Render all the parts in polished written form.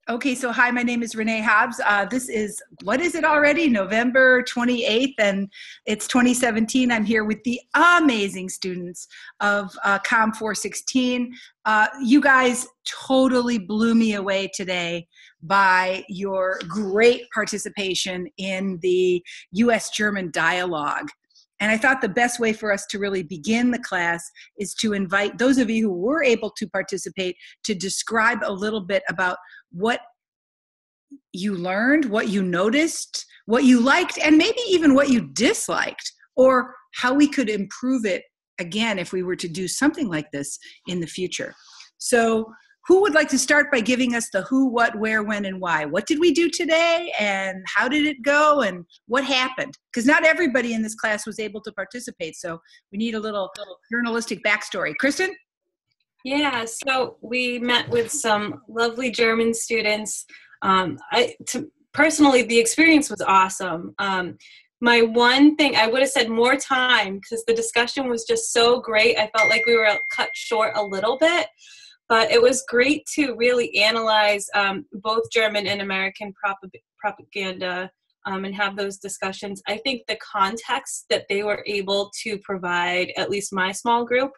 Okay, so hi, my name is Renee Hobbs. This is, what is it already? November 28th, and it's 2017. I'm here with the amazing students of COM 416. You guys totally blew me away today by your great participation in the US-German dialogue. And I thought the best way for us to really begin the class is to invite those of you who were able to participate to describe a little bit about what you learned, what you noticed, what you liked, and maybe even what you disliked, or how we could improve it again if we were to do something like this in the future. So who would like to start by giving us the who, what, where, when, and why? What did we do today, and how did it go, and what happened? Because not everybody in this class was able to participate, so we need a little journalistic backstory. Kristen? Yeah, so we met with some lovely German students. Personally, the experience was awesome. My one thing, I would have said more time because the discussion was just so great. I felt like we were cut short a little bit, but it was great to really analyze both German and American propaganda and have those discussions. I think the context that they were able to provide, at least my small group,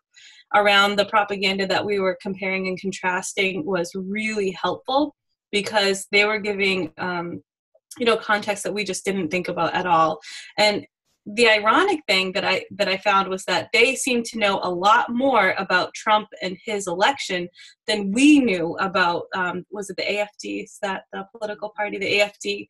around the propaganda that we were comparing and contrasting was really helpful because they were giving, context that we just didn't think about at all. And the ironic thing that I found was that they seemed to know a lot more about Trump and his election than we knew about, was it the AFD? Is that the political party, the AFD?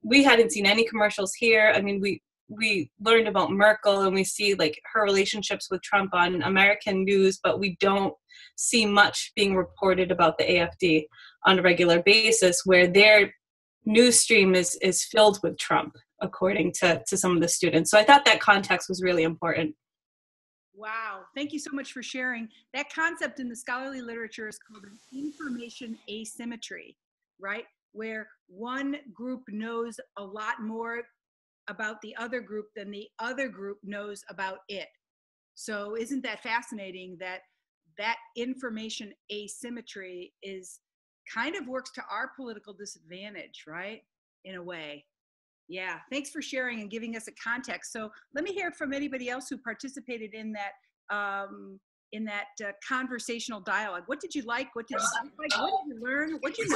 We hadn't seen any commercials here. I mean, we learned about Merkel and we see like her relationships with Trump on American news, but we don't see much being reported about the AFD on a regular basis, where their news stream is filled with Trump, according to some of the students. So I thought that context was really important. Wow, thank you so much for sharing. That concept in the scholarly literature is called an information asymmetry, right? Where one group knows a lot more about the other group than the other group knows about it. So isn't that fascinating that that information asymmetry is kind of works to our political disadvantage, right? In a way. Yeah, thanks for sharing and giving us a context. So let me hear from anybody else who participated in that conversational dialogue. What did you like? What did you dislike? What did you learn? What did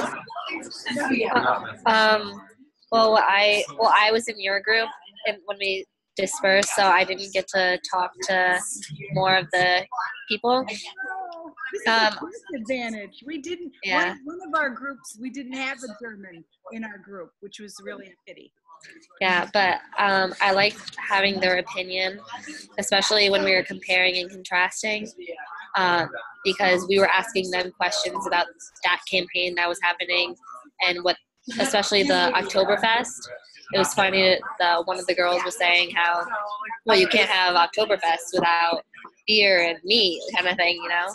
you know? Well, I was in your group when we dispersed, so I didn't get to talk to more of the people. This is a disadvantage. We didn't. Yeah. One of our groups, we didn't have a German in our group, which was really a pity. Yeah, but I liked having their opinion, especially when we were comparing and contrasting, because we were asking them questions about that campaign that was happening and what, especially the Oktoberfest. It was funny that one of the girls was saying how, well, you can't have Oktoberfest without beer and meat kind of thing, you know?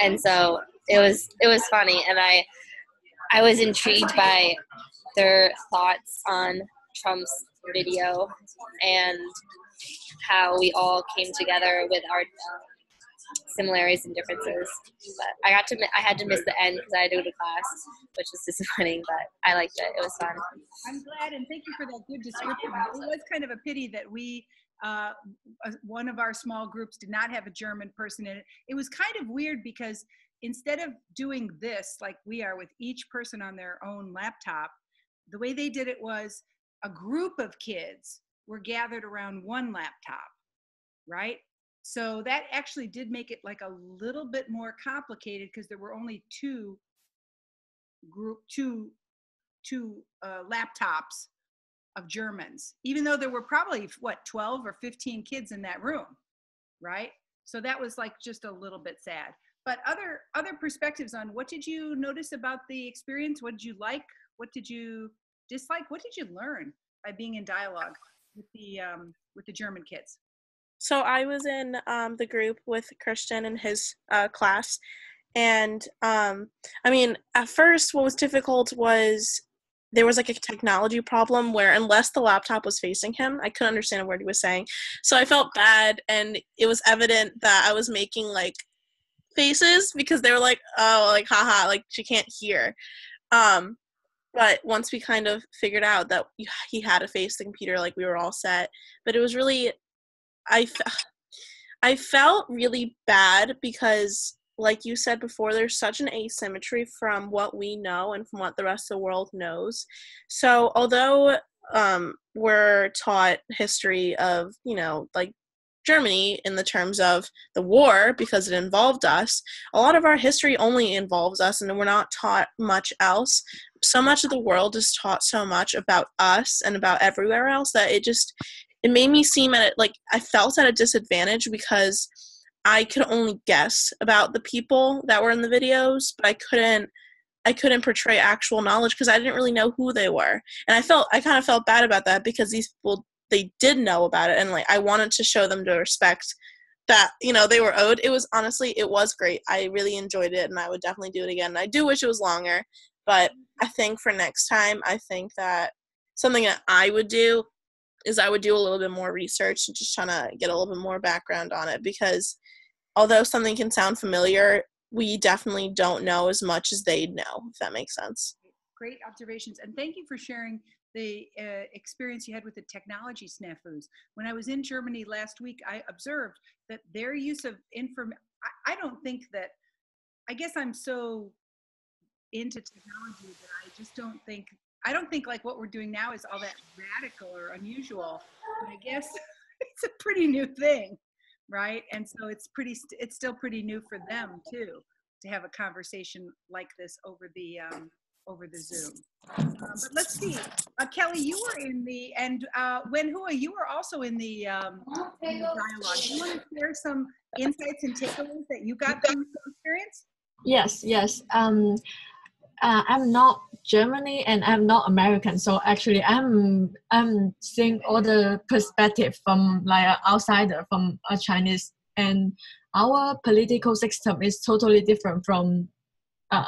And so it was funny, and I was intrigued by their thoughts on Trump's video and how we all came together with our similarities and differences. But I had to miss the end because I had to go to class, which was disappointing, but I liked it. It was fun. I'm glad, and thank you for that good description. It was kind of a pity that we, one of our small groups did not have a German person in it. It was kind of weird because instead of doing this like we are with each person on their own laptop, the way they did it was a group of kids were gathered around one laptop, right? So that actually did make it like a little bit more complicated because there were only two laptops of Germans, even though there were probably 12 or 15 kids in that room, right? So that was like just a little bit sad. But other perspectives on what did you notice about the experience? What did you like? What did you dislike? What did you learn by being in dialogue with the German kids? So I was in the group with Christian and his class, and I mean, at first what was difficult was there was like a technology problem where unless the laptop was facing him, I couldn't understand a word he was saying. So I felt bad, and it was evident that I was making like faces because they were like, oh, like, haha, like, she can't hear. But once we kind of figured out that he had to face the computer, like, we were all set. But it was really, I felt really bad because, like you said before, there's such an asymmetry from what we know and from what the rest of the world knows. So although we're taught history of, you know, like, Germany in the terms of the war because it involved us, a lot of our history only involves us and we're not taught much else. So much of the world is taught so much about us and about everywhere else that it made me seem I felt at a disadvantage because I could only guess about the people that were in the videos, but I couldn't portray actual knowledge because I didn't really know who they were. And I kind of felt bad about that because these people, they did know about it, and like I wanted to show them the respect that, you know, they were owed. It was great. I really enjoyed it and I would definitely do it again. I do wish it was longer, but I think for next time, I think that something that I would do is I would do a little bit more research and just trying to get a little bit more background on it, because although something can sound familiar, we definitely don't know as much as they know, if that makes sense. Great observations. And thank you for sharing the experience you had with the technology snafus. When I was in Germany last week, I observed that their use of I don't think that, I guess I'm so into technology that I don't think like what we're doing now is all that radical or unusual, but I guess it's a pretty new thing, right? And so it's still pretty new for them too, to have a conversation like this over the Zoom. But let's see, Kelly, you were in Wenhua, you were also in the dialogue. Do you want to share some insights and takeaways that you got from the experience? Yes. I'm not Germany and I'm not American, so actually I'm seeing all the perspective from like an outsider, from a Chinese, and our political system is totally different from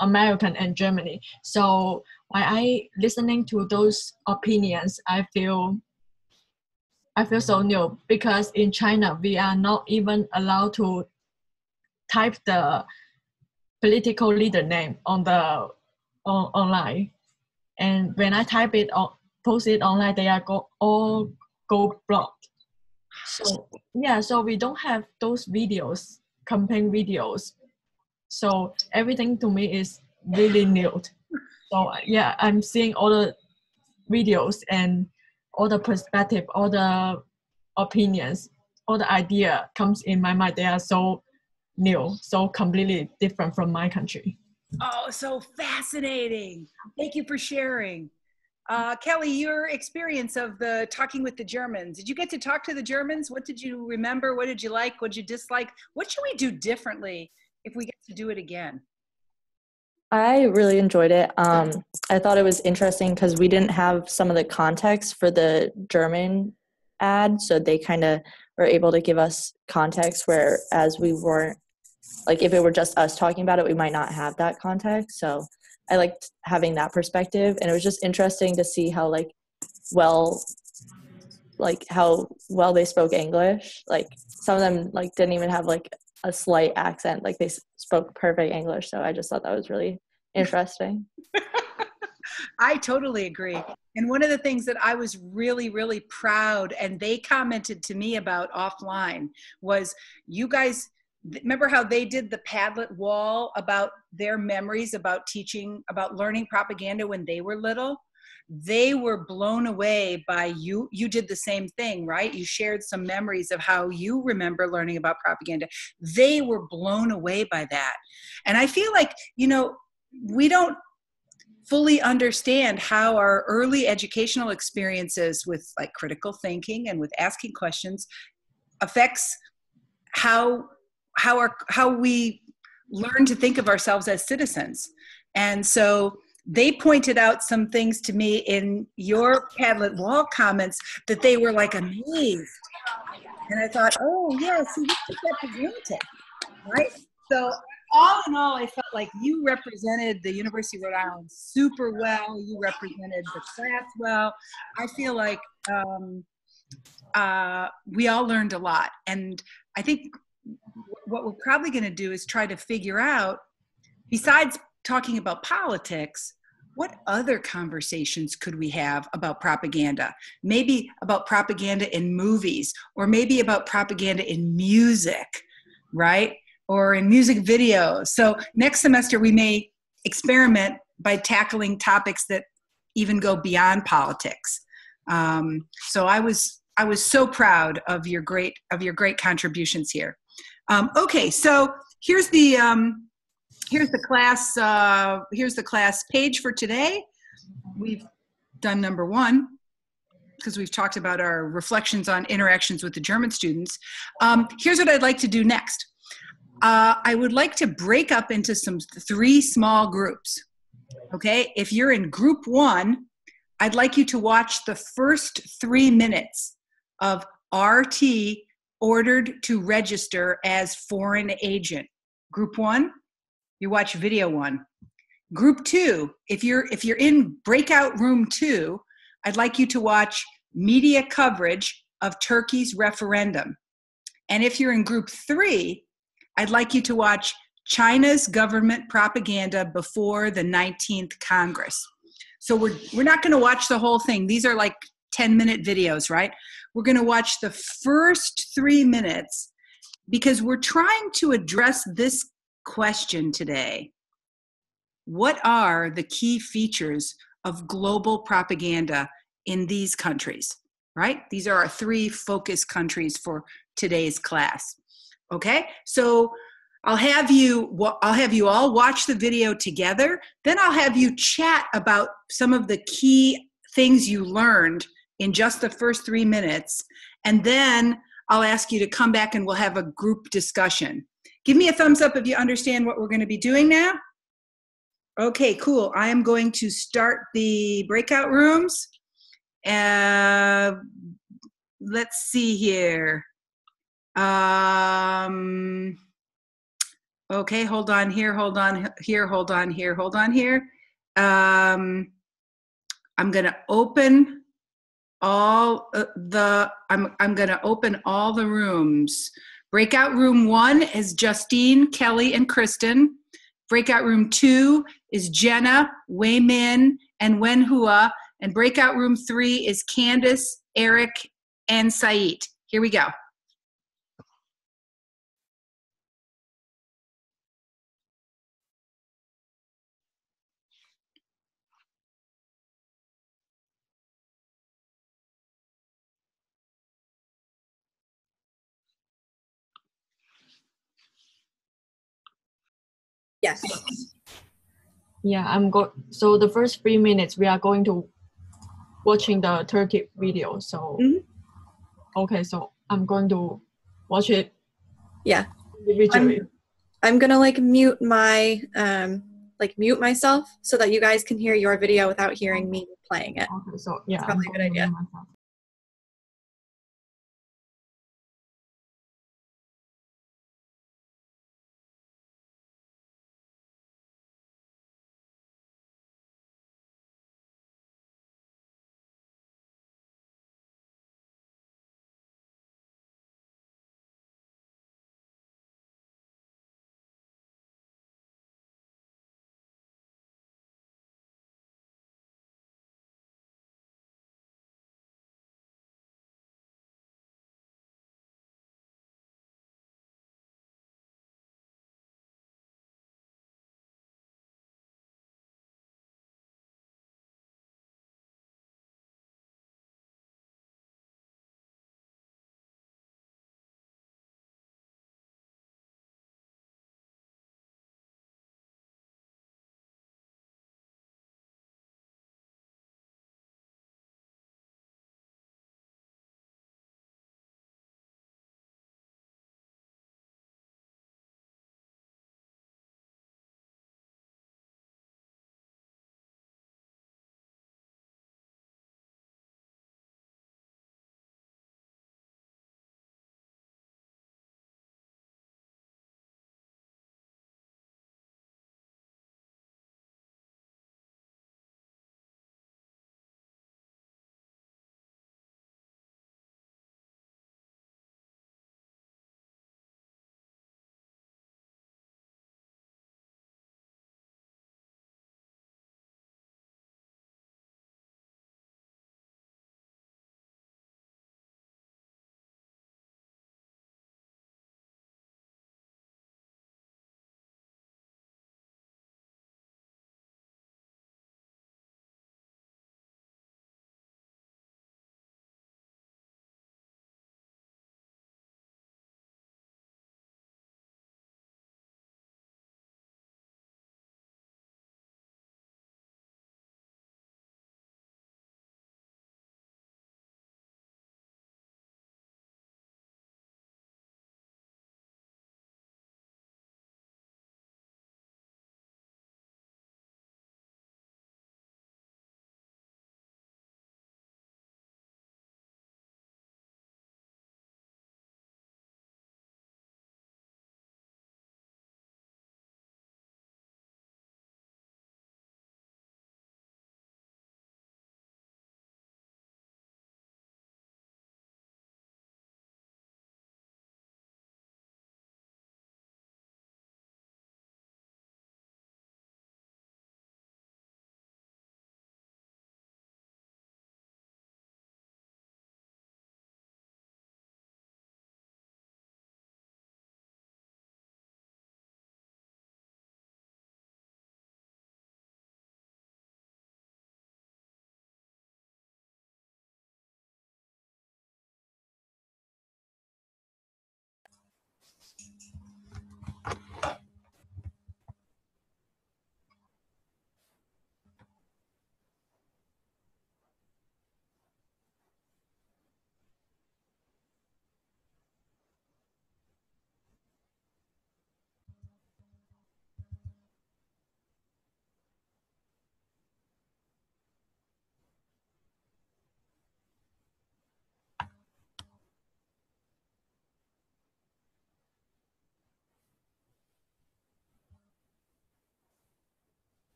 American and Germany. So when I listening to those opinions, I feel so new, because in China we are not even allowed to type the political leader name on the online, and when I type it or post it online, they are all go blocked. So yeah, so we don't have those videos, campaign videos. So everything to me is really new. So yeah, I'm seeing all the videos and all the perspective, all the opinions, all the idea comes in my mind. They are so new, so completely different from my country. Oh, so fascinating. Thank you for sharing. Kelly, your experience of the talking with the Germans. Did you get to talk to the Germans? What did you remember? What did you like? What did you dislike? What should we do differently if we get to do it again? I really enjoyed it. I thought it was interesting because we didn't have some of the context for the German ad, so they kind of were able to give us context, whereas we weren't, like, if it were just us talking about it, we might not have that context. So I liked having that perspective, and it was just interesting to see how how well they spoke English. Like, some of them didn't even have a slight accent, like they spoke perfect English. So I just thought that was really interesting. I totally agree. And one of the things that I was really, really proud, and they commented to me about offline, was you guys, remember how they did the Padlet Wall about their memories about teaching, about learning propaganda when they were little? They were blown away by you. You did the same thing, right? You shared some memories of how you remember learning about propaganda. They were blown away by that. And I feel like, we don't fully understand how our early educational experiences with critical thinking and with asking questions affects how we learn to think of ourselves as citizens. And so they pointed out some things to me in your Padlet Wall comments that they were amazed. And I thought, oh yeah, see, we took that for granted, right? So all in all, I felt like you represented the University of Rhode Island super well. You represented the class well. I feel like we all learned a lot. And I think what we're probably going to do is try to figure out, besides talking about politics, what other conversations could we have about propaganda? Maybe about propaganda in movies, or maybe about propaganda in music, right? Or in music videos. So next semester we may experiment by tackling topics that even go beyond politics. So I was so proud of your great contributions here. Okay, so here's the class page for today. We've done number 1 because we've talked about our reflections on interactions with the German students. Here's what I'd like to do next. I would like to break up into 3 small groups. Okay, if you're in group 1, I'd like you to watch the first 3 minutes of RT ordered to register as foreign agent. Group 1, you watch video 1. Group 2, if you're in breakout room 2, I'd like you to watch media coverage of Turkey's referendum. And if you're in group 3, I'd like you to watch China's government propaganda before the 19th Congress. So we're not going to watch the whole thing. These are like 10-minute videos, right? We're going to watch the first 3 minutes because we're trying to address this question today. What are the key features of global propaganda in these countries, right? These are our 3 focus countries for today's class. Okay, so I'll have you all watch the video together. Then I'll have you chat about some of the key things you learned in just the first 3 minutes. And then I'll ask you to come back and we'll have a group discussion. Give me a thumbs up if you understand what we're going to be doing now. Okay, cool. I am going to start the breakout rooms. Let's see here. Okay, hold on here, hold on here, hold on here, hold on here. I'm gonna open all I'm gonna open all the rooms. Breakout room 1 is Justine, Kelly, and Kristen. Breakout room 2 is Jenna, Wei Min, and Wenhua. And breakout room 3 is Candace, Eric, and Said. Here we go. Yes. Yeah, so the first 3 minutes we are going to watching the Turkey video. So okay, so I'm going to watch it. Yeah. Individually. I'm gonna like mute my mute myself so that you guys can hear your video without hearing me playing it. Okay, so yeah, It's probably a good idea.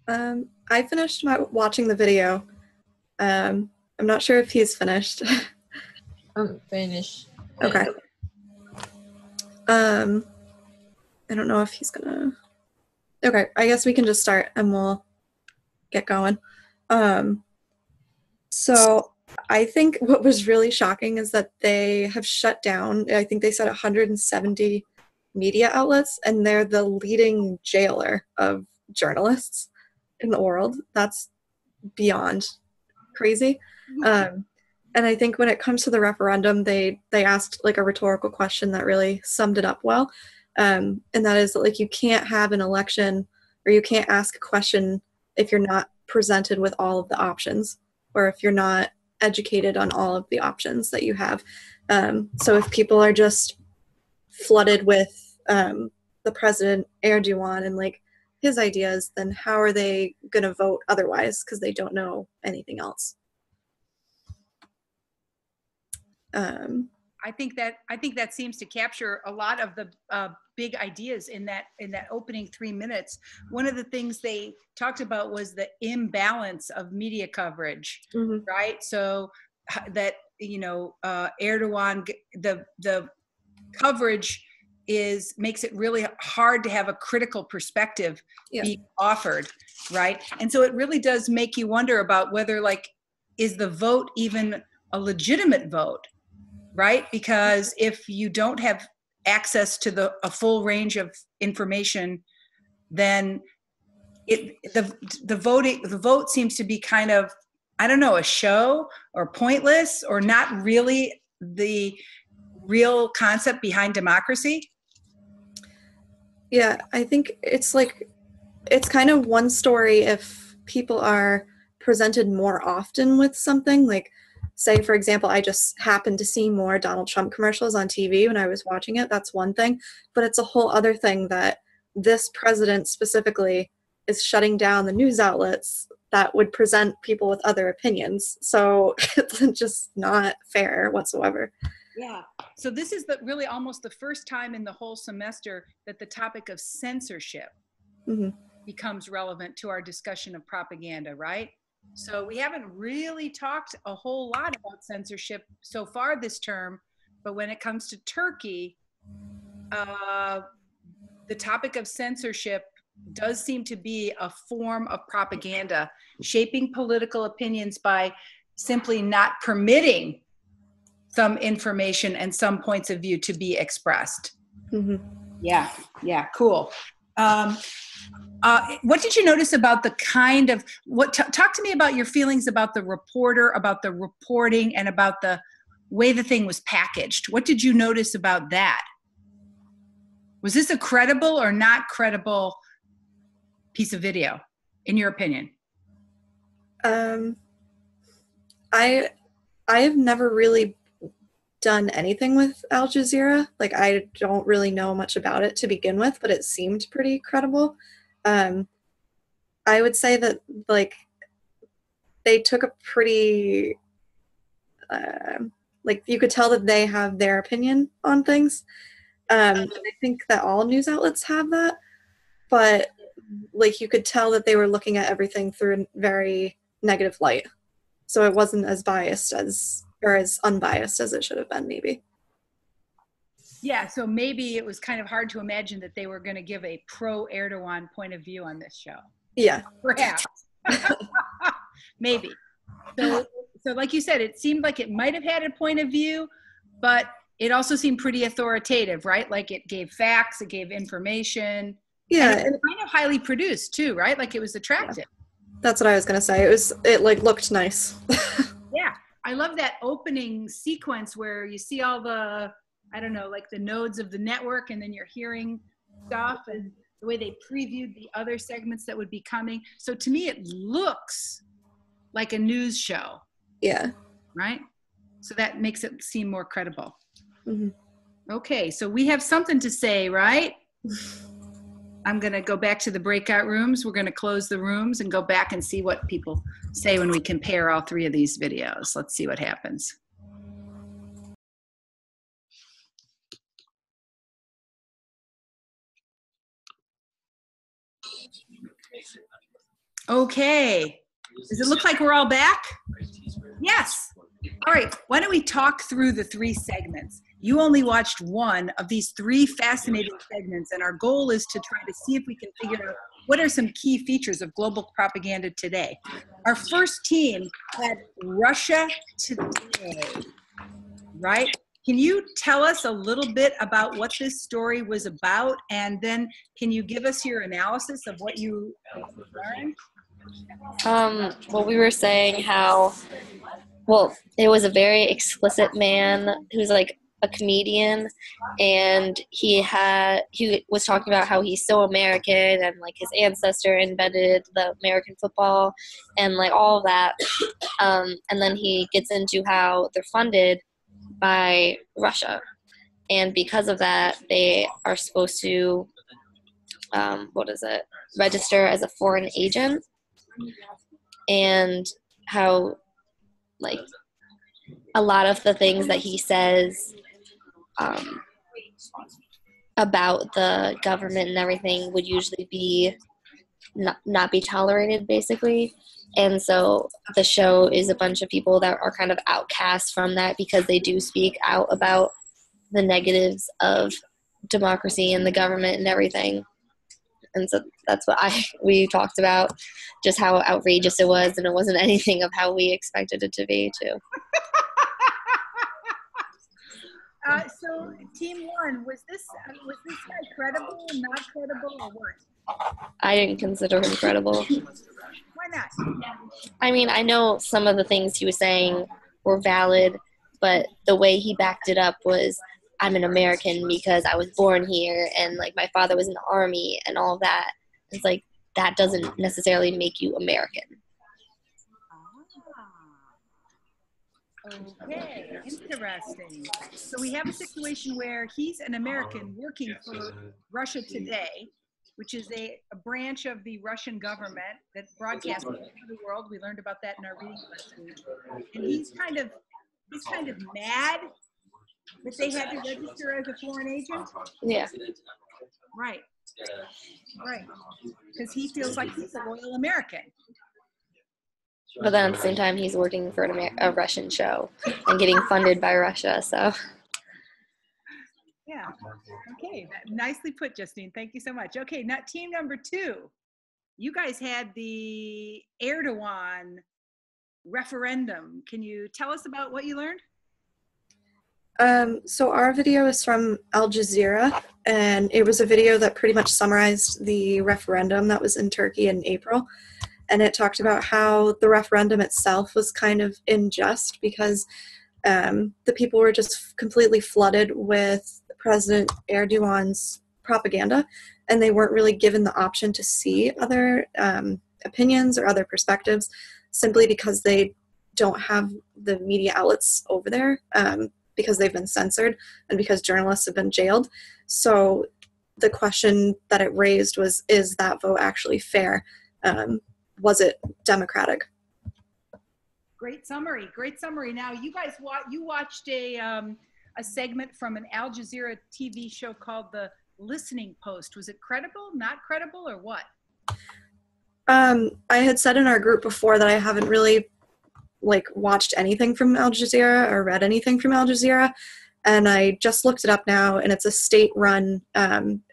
I finished watching the video. I'm not sure if he's finished. I'm finished. Okay. I don't know if he's gonna. Okay, I guess we can just start and we'll get going. So I think what was really shocking is that they have shut down, I think they said 170 media outlets, and they're the leading jailer of journalists in the world. That's beyond crazy. And I think when it comes to the referendum, they asked like a rhetorical question that really summed it up well. And that is that, like, you can't have an election, or you can't ask a question if you're not presented with all of the options, or if you're not educated on all of the options that you have. So if people are just flooded with the president Erdogan and like his ideas, then how are they going to vote otherwise, because they don't know anything else? I think that seems to capture a lot of the big ideas in that opening 3 minutes. One of the things they talked about was the imbalance of media coverage, right? So that, you know, Erdogan, the coverage makes it really hard to have a critical perspective be offered, right? And so it really does make you wonder about whether, like, is the vote even a legitimate vote? Right? Because if you don't have access to a full range of information, then the vote seems to be kind of, I don't know, a show or pointless or not really the real concept behind democracy. Yeah, I think it's like, it's kind of one story if people are presented more often with something. Like, say, for example, I just happened to see more Donald Trump commercials on TV when I was watching it. That's one thing. But it's a whole other thing that this president specifically is shutting down the news outlets that would present people with other opinions. So it's just not fair whatsoever. Yeah. So this is really almost the first time in the whole semester that the topic of censorship becomes relevant to our discussion of propaganda, right? So we haven't really talked a whole lot about censorship so far this term, but when it comes to Turkey, the topic of censorship does seem to be a form of propaganda, shaping political opinions by simply not permitting some information and some points of view to be expressed. Yeah, cool. What did you notice about the kind of, talk to me about your feelings about the reporter, about the reporting, and about the way the thing was packaged. What did you notice about that? Was this a credible or not credible piece of video, in your opinion? I have never really done anything with Al Jazeera. Like, I don't really know much about it to begin with, but it seemed pretty credible. I would say that, like, they took a pretty, like, you could tell that they have their opinion on things. I think that all news outlets have that, but, like, you could tell that they were looking at everything through a very negative light. So it wasn't as biased or as unbiased as it should have been, maybe. Yeah, so maybe it was kind of hard to imagine that they were going to give a pro-Erdogan point of view on this show. Yeah. Perhaps. Maybe. So like you said, it seemed like it might have had a point of view, but it also seemed pretty authoritative, right? Like, it gave facts, it gave information. Yeah. And it was kind of highly produced too, right? Like, it was attractive. Yeah. That's what I was going to say. It like looked nice. Yeah. I love that opening sequence where you see all the, I don't know, like the nodes of the network, and then you're hearing stuff, and the way they previewed the other segments that would be coming. So to me, it looks like a news show. Yeah. Right? So that makes it seem more credible. Okay, so we have something to say, right? I'm going to go back to the breakout rooms. We're going to close the rooms and go back and see what people say when we compare all three of these videos. Let's see what happens. Okay. Does it look like we're all back? Yes. All right. Why don't we talk through the 3 segments? You only watched one of these 3 fascinating segments, and our goal is to try to see if we can figure out what are some key features of global propaganda today. Our first team had Russia Today, right? Can you tell us a little bit about what this story was about, and then can you give us your analysis of what you learned? Well, we were saying how, well, it was a very explicit man who's like a comedian, and he was talking about how he's so American, and like his ancestor invented the American football and like all of that. And then he gets into how they're funded by Russia, and because of that, they are supposed to register as a foreign agent, and how like a lot of the things that he says about the government and everything would usually be not be tolerated, basically. And so the show is a bunch of people that are kind of outcast from that because they do speak out about the negatives of democracy and the government and everything. And so that's what we talked about, just how outrageous it was, and it wasn't anything of how we expected it to be, too. So, Team 1, was this guy credible, not credible, or what? I didn't consider him credible. Why not? I mean, I know some of the things he was saying were valid, but the way he backed it up was, I'm an American because I was born here, and like my father was in the army and all that. It's like, that doesn't necessarily make you American. Okay, interesting. So we have a situation where he's an American working for Russia Today, which is a branch of the Russian government that broadcasts all over the world. We learned about that in our reading last week. And he's kind of mad that they had to register as a foreign agent. Yeah. Right. Right. Because he feels like he's a loyal American. But then at the same time, he's working for a Russian show and getting funded by Russia, so. Yeah. Okay. Nicely put, Justine. Thank you so much. Okay. Now, team number 2. You guys had the Erdogan referendum. Can you tell us about what you learned? So our video is from Al Jazeera, and it was a video that pretty much summarized the referendum that was in Turkey in April. And it talked about how the referendum itself was kind of unjust because the people were just completely flooded with President Erdogan's propaganda, and they weren't really given the option to see other opinions or other perspectives simply because they don't have the media outlets over there because they've been censored and because journalists have been jailed. So the question that it raised was, is that vote actually fair? Was it democratic? Great summary. Great summary. Now, you guys watched a segment from an Al Jazeera TV show called The Listening Post. Was it credible, not credible, or what? I had said in our group before that I haven't really watched anything from Al Jazeera or read anything from Al Jazeera, and I just looked it up now, and it's a state-run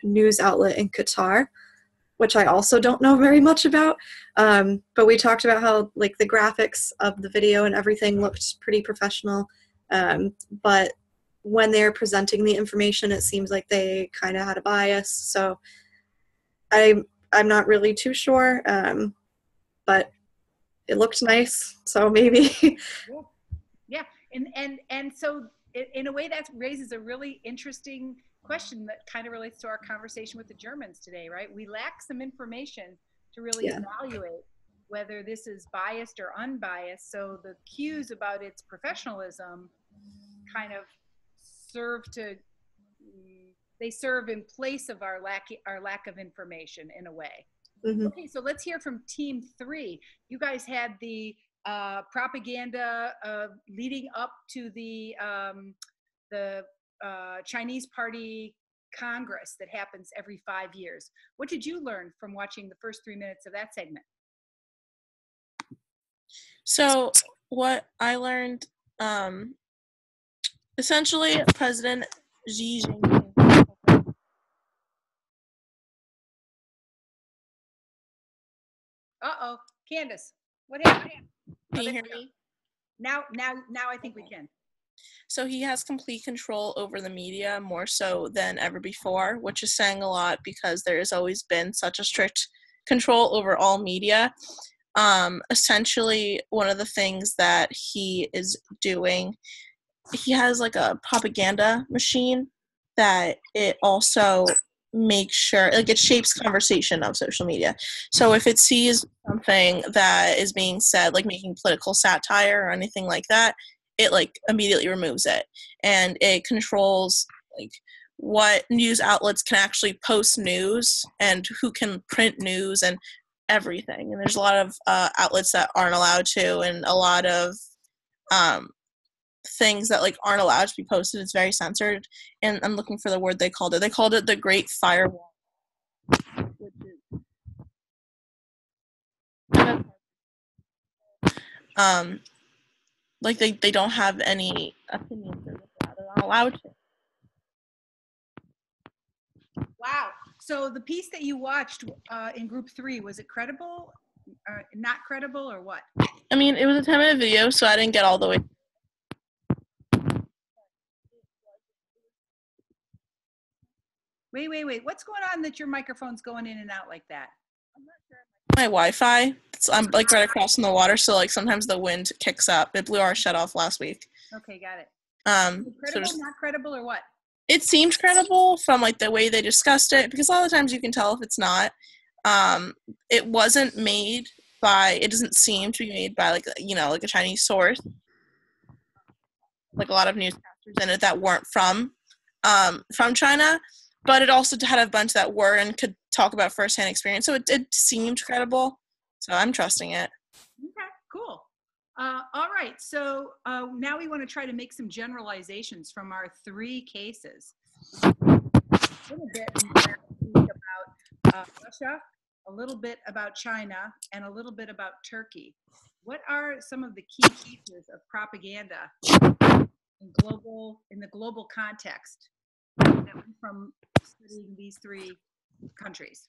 news outlet in Qatar, which I also don't know very much about. But we talked about how the graphics of the video and everything looked pretty professional. But when they're presenting the information, it seems like they kind of had a bias. So I'm not really too sure, but it looked nice. So maybe. Yeah. And so in a way that raises a really interesting question that kind of relates to our conversation with the Germans today, right? We lack some information to really evaluate whether this is biased or unbiased. So the cues about its professionalism kind of serve in place of our lack of information in a way. Mm-hmm. Okay, so let's hear from team 3. You guys had the propaganda leading up to the Chinese Party Congress that happens every 5 years. What did you learn from watching the first 3 minutes of that segment? So what I learned, essentially, President Xi Jinping. Uh-oh, Candace, what happened? Can you hear me? Now I think we can. So he has complete control over the media, more so than ever before, which is saying a lot because there has always been such a strict control over all media. Essentially, one of the things that he is doing, he has like a propaganda machine that it also makes sure, like, it shapes conversation of social media. So if it sees something that is being said, like making political satire or anything like that, it like immediately removes it, and it controls like what news outlets can actually post news and who can print news and everything. And there's a lot of outlets that aren't allowed to, and a lot of things that like aren't allowed to be posted. It's very censored, and I'm looking for the word they called it. They called it the Great Firewall. Like they don't have any opinions. They're not allowed to. Wow. So the piece that you watched in group 3, was it credible, not credible, or what? I mean, it was a 10-minute video, so I didn't get all the way. Wait. What's going on that your microphone's going in and out like that? I'm not sure. My Wi-Fi. I'm like right across from the water, so like sometimes the wind kicks up. It blew our shut off last week. Okay, got it. Credible, so not credible, or what? It seemed credible from like the way they discussed it, because a lot of times you can tell if it's not. It wasn't made by, it doesn't seem to be made by like, you know, like a Chinese source. Like a lot of newscasters in it that weren't from China, but it also had a bunch that were and could talk about firsthand experience. So it seemed credible. So I'm trusting it. Okay, cool. All right, so now we want to try to make some generalizations from our 3 cases. A little bit about Russia, a little bit about China, and a little bit about Turkey. What are some of the key features of propaganda in the global context from studying these 3 countries?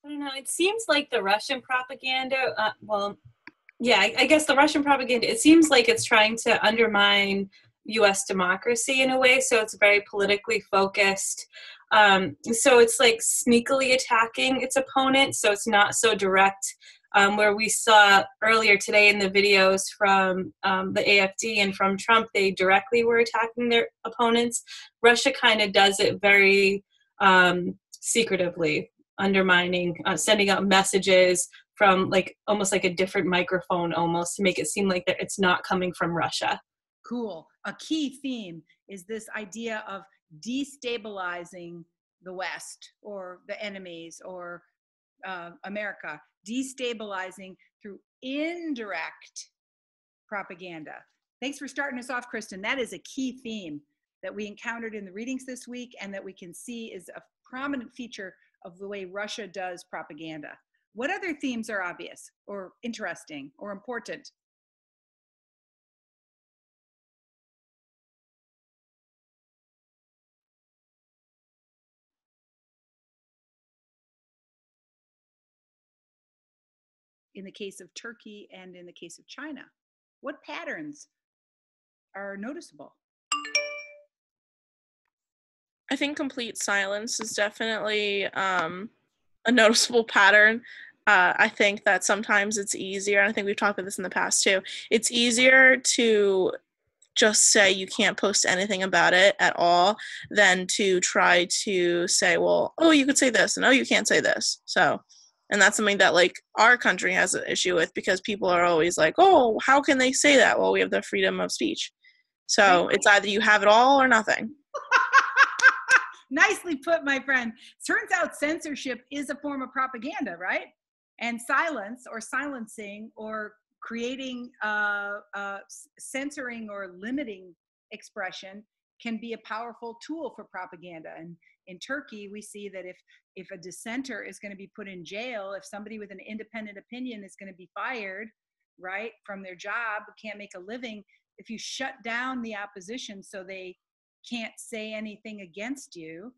I don't know. It seems like the Russian propaganda, I guess the Russian propaganda, it seems like it's trying to undermine U.S. democracy in a way, so it's very politically focused. So it's like sneakily attacking its opponent, so it's not so direct, where we saw earlier today in the videos from the AfD and from Trump, they directly were attacking their opponents. Russia kind of does it very secretively, undermining, sending out messages from like almost like a different microphone almost to make it seem like that it's not coming from Russia. Cool. A key theme is this idea of destabilizing the West or the enemies or America, destabilizing through indirect propaganda. Thanks for starting us off, Kristen. That is a key theme that we encountered in the readings this week and that we can see is a prominent feature of the way Russia does propaganda. What other themes are obvious or interesting or important? In the case of Turkey and in the case of China, what patterns are noticeable? I think complete silence is definitely a noticeable pattern. I think that sometimes it's easier, and I think we've talked about this in the past too, it's easier to just say you can't post anything about it at all than to try to say, well, oh, you could say this, and oh, you can't say this. So, and that's something that like our country has an issue with, because people are always like, oh, how can they say that? Well, we have the freedom of speech. So it's either you have it all or nothing. Nicely put, my friend. Turns out censorship is a form of propaganda, right? And silence or silencing or creating censoring or limiting expression can be a powerful tool for propaganda. And in Turkey, we see that if a dissenter is going to be put in jail, if somebody with an independent opinion is going to be fired, right, from their job, can't make a living, if you shut down the opposition so they can't say anything against you,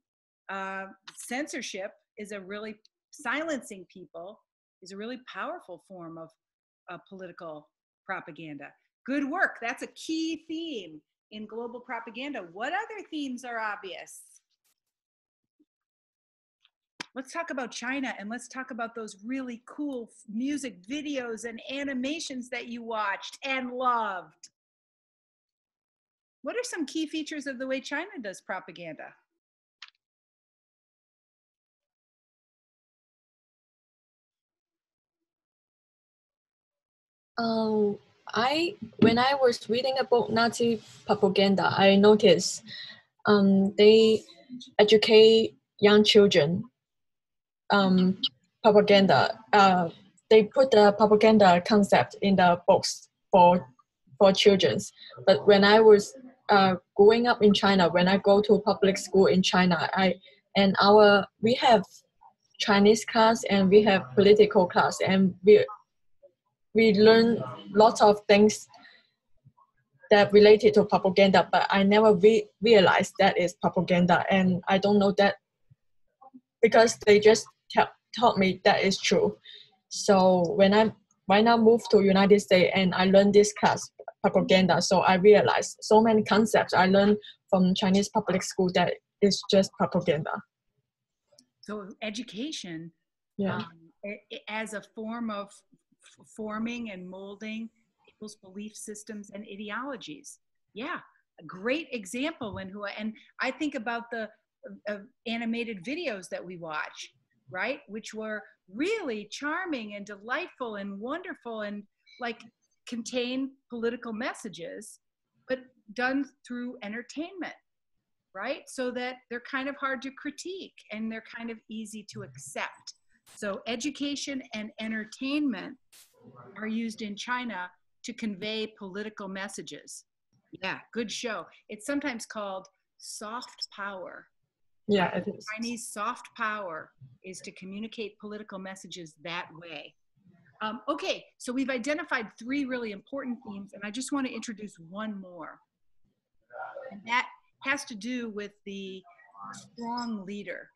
censorship is a really, silencing people is a really powerful form of political propaganda. Good work. That's a key theme in global propaganda. What other themes are obvious? Let's talk about China, and let's talk about those really cool music videos and animations that you watched and loved. What are some key features of the way China does propaganda? When I was reading about Nazi propaganda, I noticed they educate young children propaganda. They put the propaganda concept in the books for children. But when I was growing up in China, when I go to public school in China, we have Chinese class and we have political class, and we learn lots of things that related to propaganda, but I never realized that is propaganda, and I don't know that because they just taught me that is true. So when I moved to United States and I learned this class, propaganda, so I realized so many concepts I learned from Chinese public school that is just propaganda. So education, yeah, as a form of forming and molding people's belief systems and ideologies. Yeah, a great example. And I think about the animated videos that we watch, right? Which were really charming and delightful and wonderful and like contain political messages, but done through entertainment, right? So that they're kind of hard to critique and they're kind of easy to accept. So education and entertainment are used in China to convey political messages. Yeah, good show. It's sometimes called soft power. Yeah, it is. Chinese soft power is to communicate political messages that way. Okay, so we've identified 3 really important themes, and I just want to introduce one more. And that has to do with the strong leader.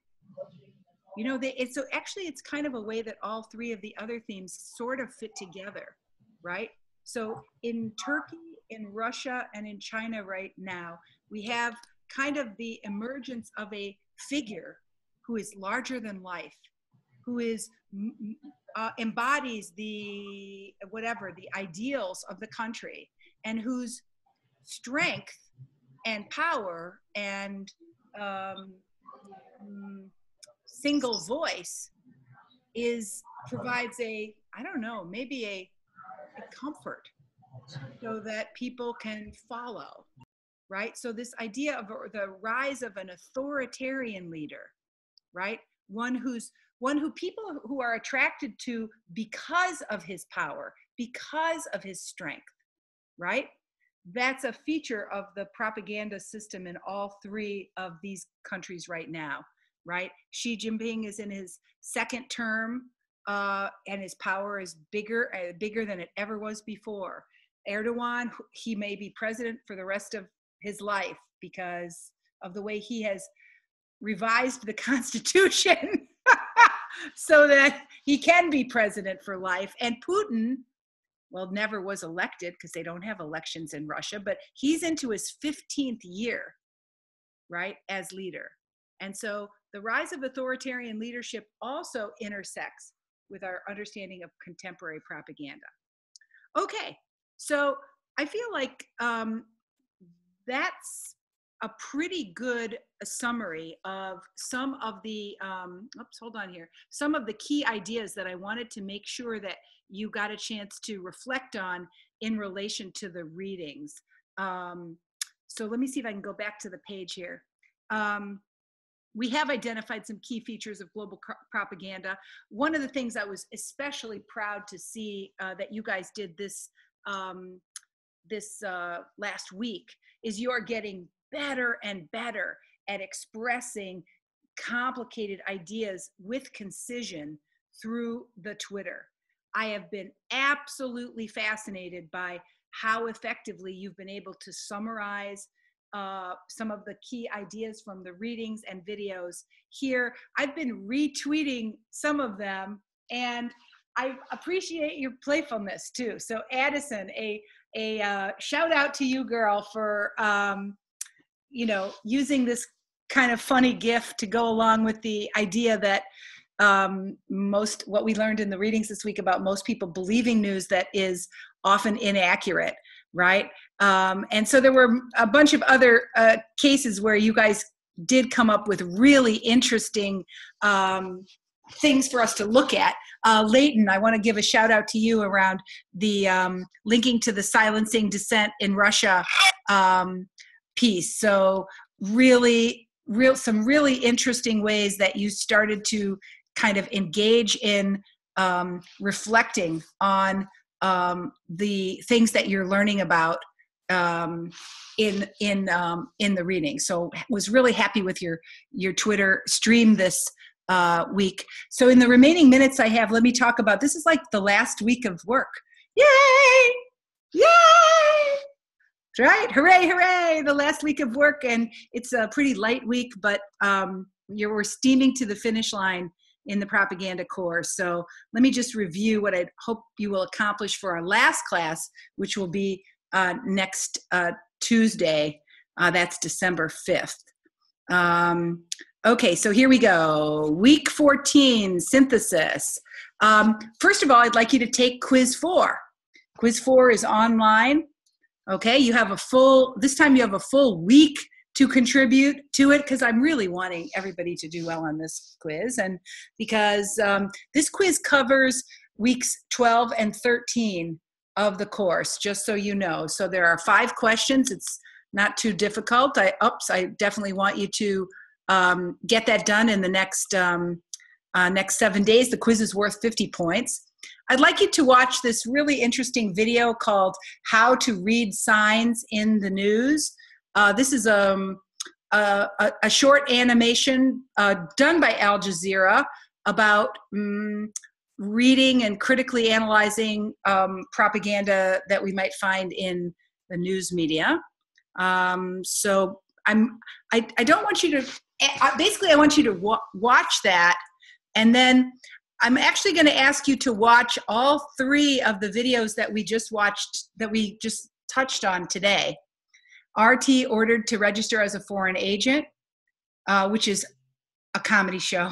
You know, it's kind of a way that all 3 of the other themes sort of fit together, right? So in Turkey, in Russia, and in China right now, we have kind of the emergence of a figure who is larger than life, who is embodies the ideals of the country, and whose strength and power and single voice provides maybe a comfort so that people can follow, right? So this idea of the rise of an authoritarian leader, right? One who people who are attracted to because of his power, because of his strength, right? That's a feature of the propaganda system in all 3 of these countries right now, right? Xi Jinping is in his 2nd term, and his power is bigger than it ever was before. Erdogan, he may be president for the rest of his life because of the way he has revised the Constitution so that he can be president for life. And Putin, well, never was elected because they don't have elections in Russia, but he's into his 15th year, right, as leader. And so the rise of authoritarian leadership also intersects with our understanding of contemporary propaganda. Okay, so I feel like that's a pretty good summary of some of the, some of the key ideas that I wanted to make sure that you got a chance to reflect on in relation to the readings. So let me see if I can go back to the page here. We have identified some key features of global propaganda. One of the things I was especially proud to see that you guys did this last week is you're getting better and better at expressing complicated ideas with concision through the Twitter. I have been absolutely fascinated by how effectively you've been able to summarize some of the key ideas from the readings and videos here. I've been retweeting some of them, and I appreciate your playfulness too. So Addison, a shout out to you, girl, for using this kind of funny GIF to go along with the idea that what we learned in the readings this week about most people believing news that is often inaccurate, right? And so there were a bunch of other cases where you guys did come up with really interesting things for us to look at. Leighton, I want to give a shout out to you around the linking to the silencing dissent in Russia piece. So some really interesting ways that you started to kind of engage in reflecting on the things that you're learning about in the reading. So was really happy with your Twitter stream this week. So in the remaining minutes I have, let me talk about, this is like the last week of work. Yay! Yay! Right? Hooray, hooray! The last week of work, and it's a pretty light week, but we're steaming to the finish line in the propaganda course. So let me just review what I hope you will accomplish for our last class, which will be next Tuesday. That's December 5th. Okay, so here we go. Week 14, synthesis. First of all, I'd like you to take quiz 4. Quiz 4 is online. Okay, this time you have a full week to contribute to it, because I'm really wanting everybody to do well on this quiz, and because this quiz covers weeks 12 and 13 of the course, just so you know. So there are 5 questions. It's not too difficult. I definitely want you to get that done in the next 7 days. The quiz is worth 50 points. I'd like you to watch this really interesting video called How to Read Signs in the News. This is a short animation done by Al Jazeera about reading and critically analyzing propaganda that we might find in the news media. So I don't want you to, basically I want you to watch that, and then I'm actually going to ask you to watch all 3 of the videos that we just watched, that we just touched on today. RT ordered to register as a foreign agent, which is a comedy show.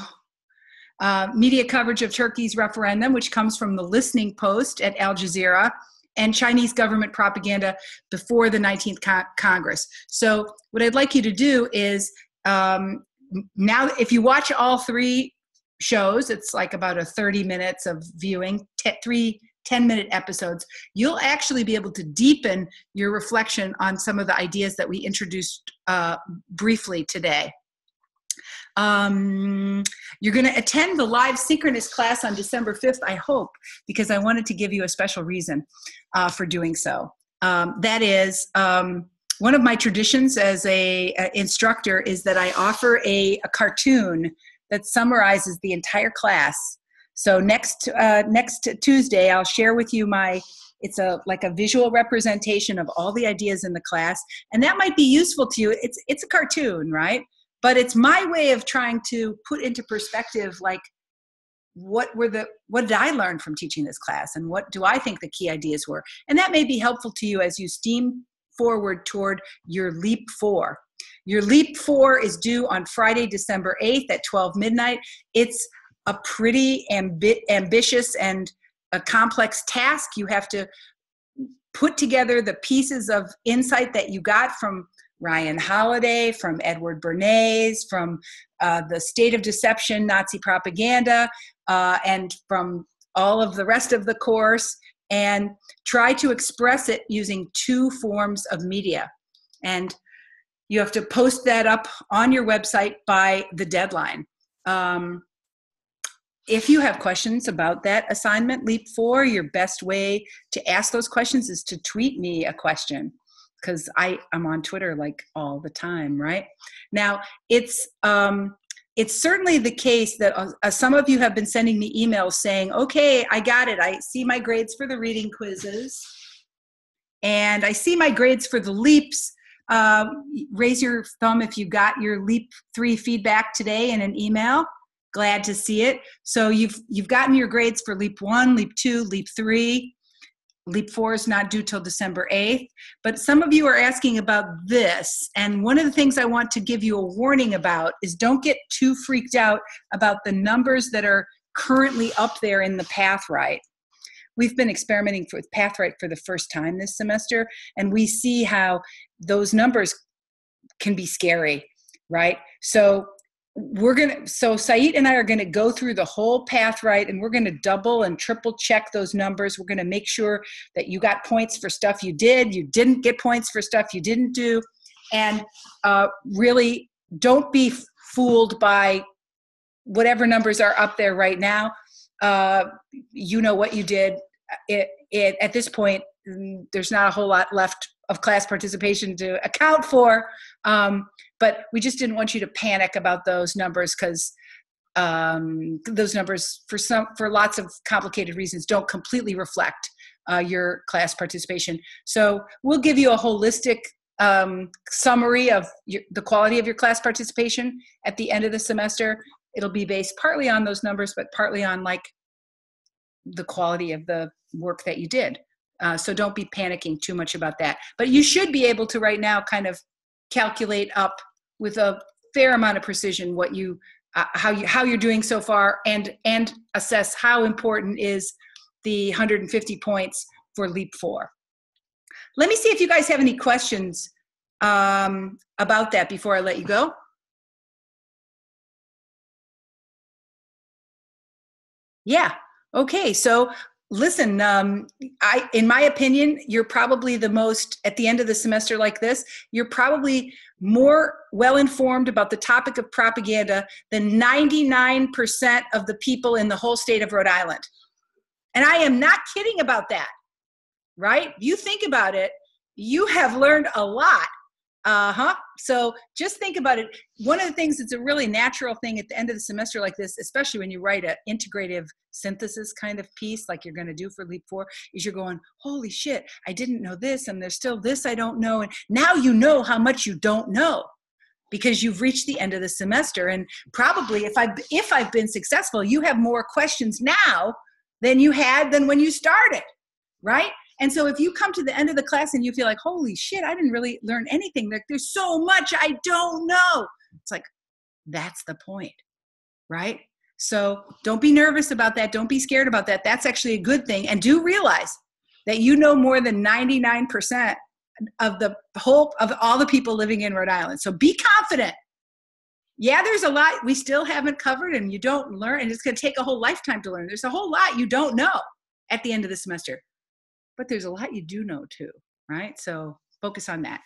Media coverage of Turkey's referendum, which comes from the Listening Post at Al Jazeera, and Chinese government propaganda before the 19th Congress. So what I'd like you to do is, now if you watch all 3 shows, it's like about 30 minutes of viewing, 3 10-minute episodes, you'll actually be able to deepen your reflection on some of the ideas that we introduced briefly today. You're going to attend the live synchronous class on December 5th, I hope, because I wanted to give you a special reason for doing so. That is, one of my traditions as a instructor is that I offer a cartoon that summarizes the entire class. So next Tuesday, I'll share with you it's like a visual representation of all the ideas in the class, and that might be useful to you. It's a cartoon, right? But it's my way of trying to put into perspective, like, what did I learn from teaching this class, and what do I think the key ideas were? And that may be helpful to you as you steam forward toward your Leap 4. Your Leap 4 is due on Friday, December 8th at 12 midnight. It's a pretty ambitious and a complex task. You have to put together the pieces of insight that you got from Ryan Holiday, from Edward Bernays, from the State of Deception, Nazi Propaganda, and from all of the rest of the course, and try to express it using 2 forms of media. And you have to post that up on your website by the deadline. If you have questions about that assignment, Leap 4, your best way to ask those questions is to tweet me a question. because I'm on Twitter like all the time, right? Now, it's certainly the case that some of you have been sending me emails saying, okay, I got it. I see my grades for the reading quizzes, and I see my grades for the LEAPs. Raise your thumb if you got your LEAP 3 feedback today in an email. Glad to see it. So you've gotten your grades for LEAP 1, LEAP 2, LEAP 3. LEAP 4 is not due till December 8th. But some of you are asking about this. And one of the things I want to give you a warning about is don't get too freaked out about the numbers that are currently up there in the PathRight. We've been experimenting with PathRight for the first time this semester, and we see how those numbers can be scary, right? So Saeed and I are going to go through the whole PathRight, and we're going to double and triple check those numbers. We're going to make sure that you got points for stuff you didn't get points for stuff you didn't do, and really don't be fooled by whatever numbers are up there right now. You know what you did. At this point, there's not a whole lot left of class participation to account for, but we just didn't want you to panic about those numbers, because those numbers, for lots of complicated reasons, don't completely reflect your class participation. So we'll give you a holistic summary of the quality of your class participation at the end of the semester. It'll be based partly on those numbers, but partly on like the quality of the work that you did. So don't be panicking too much about that. But you should be able to right now kind of calculate up with a fair amount of precision what you how you're doing so far, and assess how important is the 150 points for LEAP 4. Let me see if you guys have any questions about that before I let you go. Yeah. Okay. So listen, in my opinion, you're probably the most, at the end of the semester like this, you're probably more well-informed about the topic of propaganda than 99% of the people in the whole state of Rhode Island. And I am not kidding about that, right? You think about it, you have learned a lot. So just think about it. One of the things that's a really natural thing at the end of the semester like this, especially when you write an integrative synthesis kind of piece like you're going to do for LEAP 4, is you're going, holy shit, I didn't know this, and there's still this I don't know. And now you know how much you don't know, because you've reached the end of the semester. And probably if I've been successful, you have more questions now than you had than when you started, right? And so if you come to the end of the class and you feel like, holy shit, I didn't really learn anything. Like, there's so much I don't know. It's like, that's the point, right? So don't be nervous about that. Don't be scared about that. That's actually a good thing. And do realize that you know more than 99% of all the people living in Rhode Island. So be confident. Yeah, there's a lot we still haven't covered and you don't learn, and it's going to take a whole lifetime to learn. There's a whole lot you don't know at the end of the semester. But there's a lot you do know too, right? So focus on that.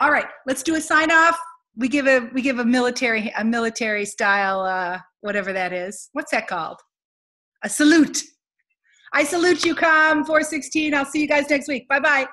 All right, let's do a sign off. We give a military style, whatever that is. What's that called? A salute. I salute you, COM 416. I'll see you guys next week. Bye-bye.